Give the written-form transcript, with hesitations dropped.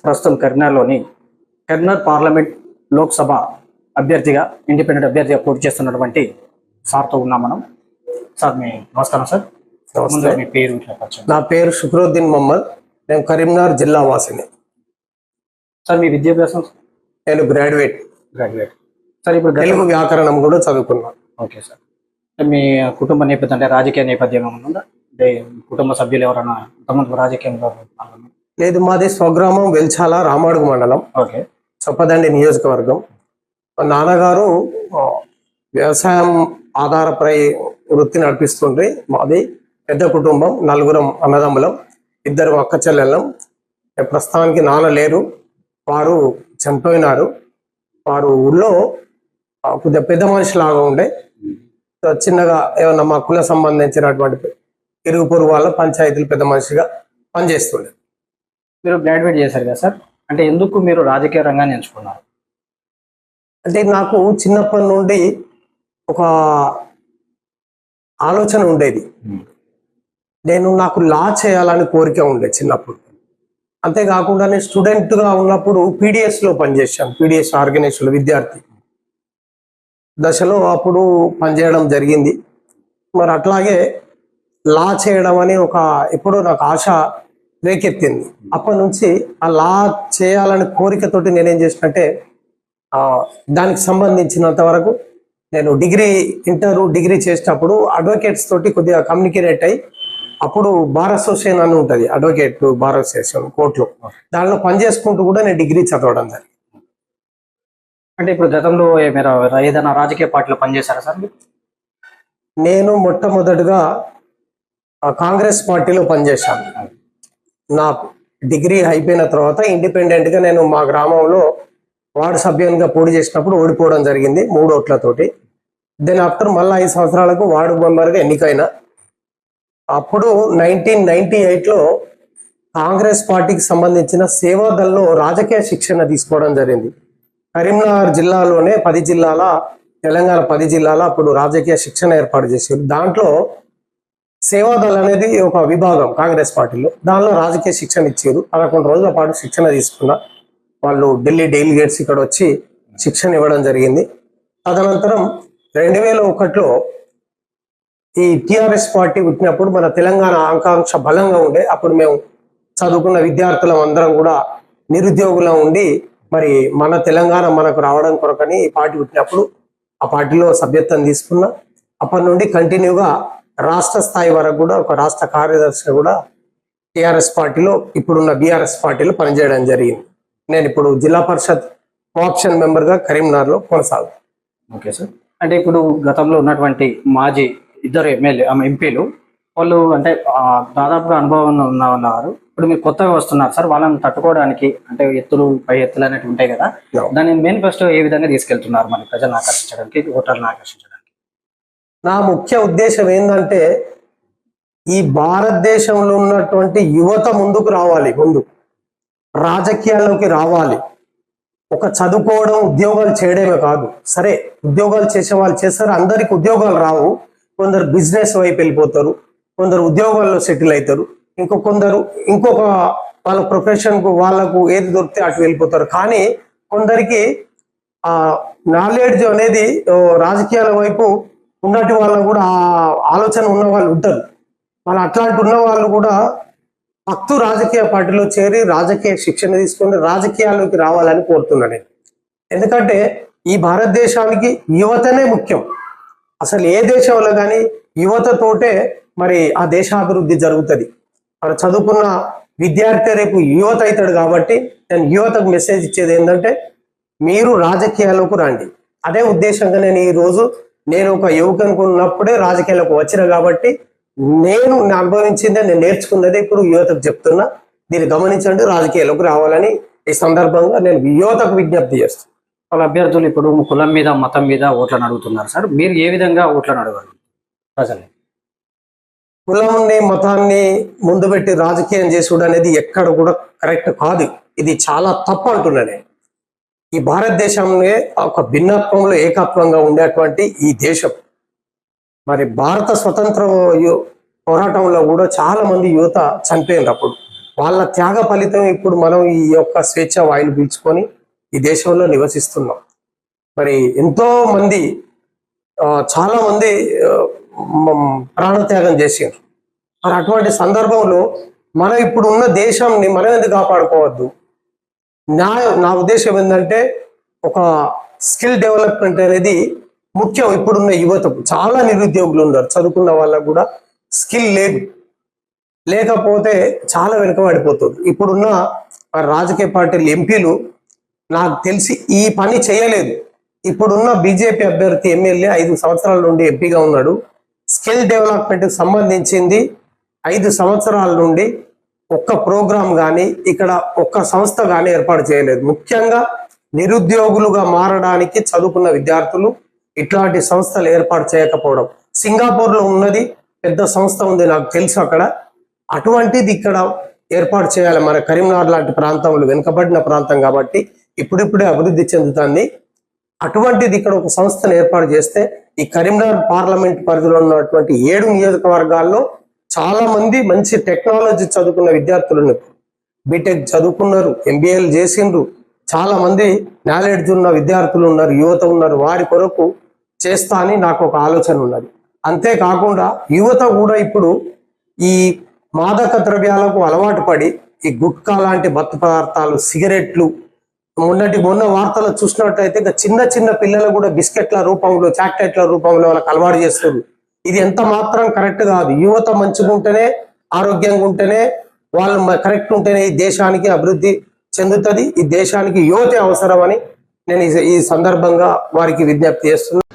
ప్రస్తుతం కరీంనగర్లోని కరీంనగర్ పార్లమెంట్ లోక్సభ అభ్యర్థిగా ఇండిపెండెంట్ అభ్యర్థిగా పోటీ చేస్తున్నటువంటి సార్తో ఉన్నాం మనం. సార్ మీ నమస్కారం సార్. ముందుగా మీ పేరు నా పేరు షుక్రుద్దీన్ మొహమ్మద్. నేను కరీంనగర్ జిల్లా వాసిని. సార్ మీ విద్యాభ్యాసం? నేను గ్రాడ్యుయేట్ సార్. ఇప్పుడు తెలుగు వ్యాకరణం కూడా చదువుకున్నాను. Okay sir. మీ కుటుంబ నేపథ్యం అంటే రాజకీయ నేపథ్యం ఏమైనా ఉందా? అంటే కుటుంబ సభ్యులు ఎవరైనా ఇంతకుముందు రాజకీయంలో? లేదు, మాది స్వగ్రామం వెల్చాల, రామాడుగు మండలం, ఓకే, చొప్పదండి నియోజకవర్గం. మా నాన్నగారు వ్యవసాయం ఆధారపై వృత్తి నడిపిస్తుండ్రి. మాది పెద్ద కుటుంబం, నలుగురం అన్నదమ్ములం, 2 అక్క చెల్లెళ్ళం. ప్రస్తుతానికి నాన్న లేరు, వారు చనిపోయినారు. వారు ఊళ్ళో కొద్దిగా పెద్ద మనిషి లాగా ఉండే, చిన్నగా ఏమన్నా మా కుల సంబంధించినటువంటి ఇరుగు పొరుగు వాళ్ళ పంచాయతీలు పెద్ద మనిషిగా పనిచేస్తుండే. మీరు గ్రాడ్యుయేట్ చేశారు కదా సార్, అంటే ఎందుకు మీరు రాజకీయ రంగాన్ని ఎంచుకున్నారు? అంటే నాకు చిన్నప్పటి నుండి ఒక ఆలోచన ఉండేది. నాకు లా చేయాలని కోరిక ఉండే చిన్నప్పుడు. అంతేకాకుండా నేను స్టూడెంట్గా ఉన్నప్పుడు పీడిఎస్లో పనిచేశాను. పీడిఎస్ ఆర్గనైజేషన్ విద్యార్థి దశలో అప్పుడు పనిచేయడం జరిగింది. మరి అట్లాగే లా చేయడం అని ఎప్పుడో నాకు ఆశ రేకెత్తింది. అప్పటి నుంచి ఆ లా చేయాలని కోరికతోటి నేనేం చేసినట్టే దానికి సంబంధించినంత వరకు నేను డిగ్రీ చేసేటప్పుడు అడ్వకేట్స్ తోటి కొద్దిగా కమ్యూనికేట్ అయ్యి, అప్పుడు బార్ అసోసియేషన్ అని ఉంటుంది, అడ్వకేట్ బార్ అసోసియేషన్ కోర్టులో, దానిలో పనిచేసుకుంటూ కూడా నేను డిగ్రీ చదవడం జరిగింది. అంటే ఇప్పుడు గతంలో మీరు ఏదైనా రాజకీయ పార్టీలో పనిచేశారా సార్? నేను మొట్టమొదటిగా కాంగ్రెస్ పార్టీలో పనిచేశాను. నా డిగ్రీ అయిపోయిన తర్వాత ఇండిపెండెంట్గా నేను మా గ్రామంలో వార్డు సభ్యునిగా పోటీ చేసినప్పుడు ఓడిపోవడం జరిగింది 3 ఓట్లతోటి. దెన్ ఆఫ్టర్ మళ్ళీ 5 సంవత్సరాలకు వార్డు మెంబర్గా ఎన్నికైన. అప్పుడు 1998లో కాంగ్రెస్ పార్టీకి సంబంధించిన సేవాదల్లో రాజకీయ శిక్షణ తీసుకోవడం జరిగింది. కరీంనగర్ జిల్లాలోనే 10 జిల్లాల, తెలంగాణ 10 జిల్లాల అప్పుడు రాజకీయ శిక్షణ ఏర్పాటు చేశారు. దాంట్లో సేవాదల్ అనేది ఒక విభాగం కాంగ్రెస్ పార్టీలో, దానిలో రాజకీయ శిక్షణ ఇచ్చారు. 11 రోజుల పాటు శిక్షణ తీసుకున్న వాళ్ళు ఢిల్లీ డెలిగేట్స్ ఇక్కడ వచ్చి శిక్షణ ఇవ్వడం జరిగింది. తదనంతరం 2001లో ఈ టిఆర్ఎస్ పార్టీ పుట్టినప్పుడు మన తెలంగాణ ఆకాంక్ష బలంగా ఉండే, అప్పుడు మేము చదువుకున్న విద్యార్థులం అందరం కూడా నిరుద్యోగులం ఉండి, మరి మన తెలంగాణ మనకు రావడం కొరకని ఈ పార్టీ పుట్టినప్పుడు ఆ పార్టీలో సభ్యత్వం తీసుకున్నా. అప్పటి నుండి కంటిన్యూగా రాష్ట్ర స్థాయి వరకు కూడా ఒక రాష్ట్ర కార్యదర్శిగా కూడా టిఆర్ఎస్ పార్టీలో, ఇప్పుడున్న బీఆర్ఎస్ పార్టీలో పనిచేయడం జరిగింది. నేను ఇప్పుడు జిల్లా పరిషత్ కోఆప్షన్ మెంబర్గా కరీంనగర్లో కొనసాగుతాను. Okay sir. అంటే ఇప్పుడు గతంలో ఉన్నటువంటి మాజీ 2 ఎంపీలు వాళ్ళు అంటే దాదాపుగా అనుభవం ఉన్నవారు, ఇప్పుడు మీరు కొత్తగా వస్తున్నారు సార్, వాళ్ళని తట్టుకోవడానికి అంటే పై ఎత్తులు అనేవి ఉంటాయి కదా, దాని మేనిఫెస్టో ఏ విధంగా తీసుకెళ్తున్నారు మరి ప్రజలను ఆకర్షించడానికి, ఓటర్లను ఆకర్షించడానికి? నా ముఖ్య ఉద్దేశం ఏంటంటే, ఈ భారతదేశంలో ఉన్నటువంటి యువత ముందుకు రావాలి, రాజకీయాల్లోకి రావాలి. ఒక చదువుకోవడం, ఉద్యోగాలు చేయడమే కాదు. సరే, ఉద్యోగాలు చేసే వాళ్ళు చేస్తారు, అందరికి ఉద్యోగాలు రావు. కొందరు బిజినెస్ వైపు వెళ్ళిపోతారు, కొందరు ఉద్యోగాల్లో సెటిల్ అవుతారు, ఇంకొక వాళ్ళ ప్రొఫెషన్కు వాళ్ళకు ఏది దొరికితే అటు వెళ్ళిపోతారు. కానీ కొందరికి నాలెడ్జ్ అనేది రాజకీయాల వైపు ఉన్నట్టు వాళ్ళకు కూడా ఆలోచన ఉన్న వాళ్ళు ఉంటారు. వాళ్ళు అట్లాంటి ఉన్న వాళ్ళు కూడా రాజకీయ పార్టీలో చేరి రాజకీయ శిక్షణ తీసుకొని రాజకీయాల్లోకి రావాలని కోరుతున్నాను నేను. ఎందుకంటే ఈ భారతదేశానికి యువతనే ముఖ్యం. అసలు ఏ దేశంలో కానీ యువతతోటే మరి ఆ దేశాభివృద్ధి జరుగుతుంది. మరి చదువుకున్న విద్యార్థి రేపు యువత అవుతాడు. కాబట్టి నేను యువతకు మెసేజ్ ఇచ్చేది ఏంటంటే, మీరు రాజకీయాల్లోకి రండి. అదే ఉద్దేశంగా నేను ఒక యువకునికి ఉన్నప్పుడే రాజకీయాలకు వచ్చిన కాబట్టి నేను అనుభవించిందే, నేను నేర్చుకున్నదే ఇప్పుడు యువతకు చెప్తున్నా. దీన్ని గమనించండి, రాజకీయాల్లోకి రావాలని ఈ సందర్భంగా నేను యువతకు విజ్ఞప్తి చేస్తాను. వాళ్ళ అభ్యర్థులు ఇప్పుడు కులం మీద, మతం మీద ఓట్లను అడుగుతున్నారు సార్, మీరు ఏ విధంగా ఓట్లను అడగారు ప్రజల్ని? కులాన్ని, మతాన్ని ముందు పెట్టి రాజకీయం చేసుడు అనేది ఎక్కడ కూడా కరెక్ట్ కాదు. ఇది చాలా తప్పు అంటున్నాను. ఈ భారతదేశంలో ఒక భిన్నత్వంలో ఏకత్వంగా ఉండేటువంటి ఈ దేశం, మరి భారత స్వతంత్ర పోరాటంలో కూడా చాలా మంది యువత చనిపోయినారు. అప్పుడు వాళ్ళ త్యాగ ఫలితం ఇప్పుడు మనం ఈ యొక్క స్వేచ్ఛ వాయులు పీల్చుకొని ఈ దేశంలో నివసిస్తున్నాం. మరి ఎంతో మంది చాలా మంది ప్రాణత్యాగం చేసారు. మరి అటువంటి సందర్భంలో మనం ఇప్పుడు ఉన్న దేశాన్ని మనం ఎందుకు కాపాడుకోవద్దు? నా ఉద్దేశం ఏంటంటే ఒక స్కిల్ డెవలప్మెంట్ అనేది ముఖ్యం. ఇప్పుడున్న యువతకు చాలా నిరుద్యోగులు ఉన్నారు, చదువుకున్న వాళ్ళకు కూడా స్కిల్ లేదు, లేకపోతే చాలా వెనుకబడిపోతుంది. ఇప్పుడున్న రాజకీయ పార్టీలు ఎంపీలు నాకు తెలిసి ఈ పని చేయలేదు. ఇప్పుడున్న బీజేపీ అభ్యర్థి ఎమ్మెల్యే 5 సంవత్సరాల నుండి ఎంపీగా ఉన్నాడు. స్కిల్ డెవలప్మెంట్కి సంబంధించింది 5 సంవత్సరాల నుండి ఒక్క ప్రోగ్రాం కానీ ఇక్కడ ఒక్క సంస్థ కానీ ఏర్పాటు చేయలేదు. ముఖ్యంగా నిరుద్యోగులుగా మారడానికి చదువుకున్న విద్యార్థులు ఇట్లాంటి సంస్థలు ఏర్పాటు చేయకపోవడం. సింగపూర్లో ఉన్నది పెద్ద సంస్థ ఉంది, నాకు తెలుసు అక్కడ. అటువంటిది ఇక్కడ ఏర్పాటు చేయాలి. మన కరీంనగర్ లాంటి ప్రాంతంలో వెనుకబడిన ప్రాంతం కాబట్టి ఇప్పుడిప్పుడే అభివృద్ధి చెందుతుంది. అటువంటిది ఇక్కడ ఒక సంస్థను ఏర్పాటు చేస్తే ఈ కరీంనగర్ పార్లమెంట్ పరిధిలో ఉన్నటువంటి 7 నియోజకవర్గాల్లో చాలా మంది మంచి టెక్నాలజీ చదువుకున్న విద్యార్థులు ఉన్నారు. బీటెక్ చదువుకున్నారు, ఎంబీఏలు చేసిండ్రు, చాలా మంది నాలెడ్జ్ ఉన్న విద్యార్థులు ఉన్నారు, యువత ఉన్నారు. వారి కొరకు చేస్తా అని నాకు ఒక ఆలోచన ఉన్నది. అంతేకాకుండా యువత కూడా ఇప్పుడు ఈ మాదక ద్రవ్యాలకు అలవాటు పడి ఈ గుట్కా లాంటి మత్తు పదార్థాలు, సిగరెట్లు, మొన్న వార్తలు చూసినట్టయితే ఇంకా చిన్న చిన్న పిల్లలు కూడా బిస్కెట్ల రూపంలో, చాక్లెట్ల రూపంలో వాళ్ళకి అలవాటు చేస్తారు. ఇది ఎంత మాత్రం కరెక్ట్ కాదు. యువత మంచిగా ఉంటేనే, ఆరోగ్యంగా ఉంటేనే, వాళ్ళు కరెక్ట్ ఉంటేనే ఈ దేశానికి అభివృద్ధి చెందుతుంది. ఈ దేశానికి యువతే అవసరమని నేను ఈ సందర్భంగా వారికి విజ్ఞప్తి చేస్తున్నాను.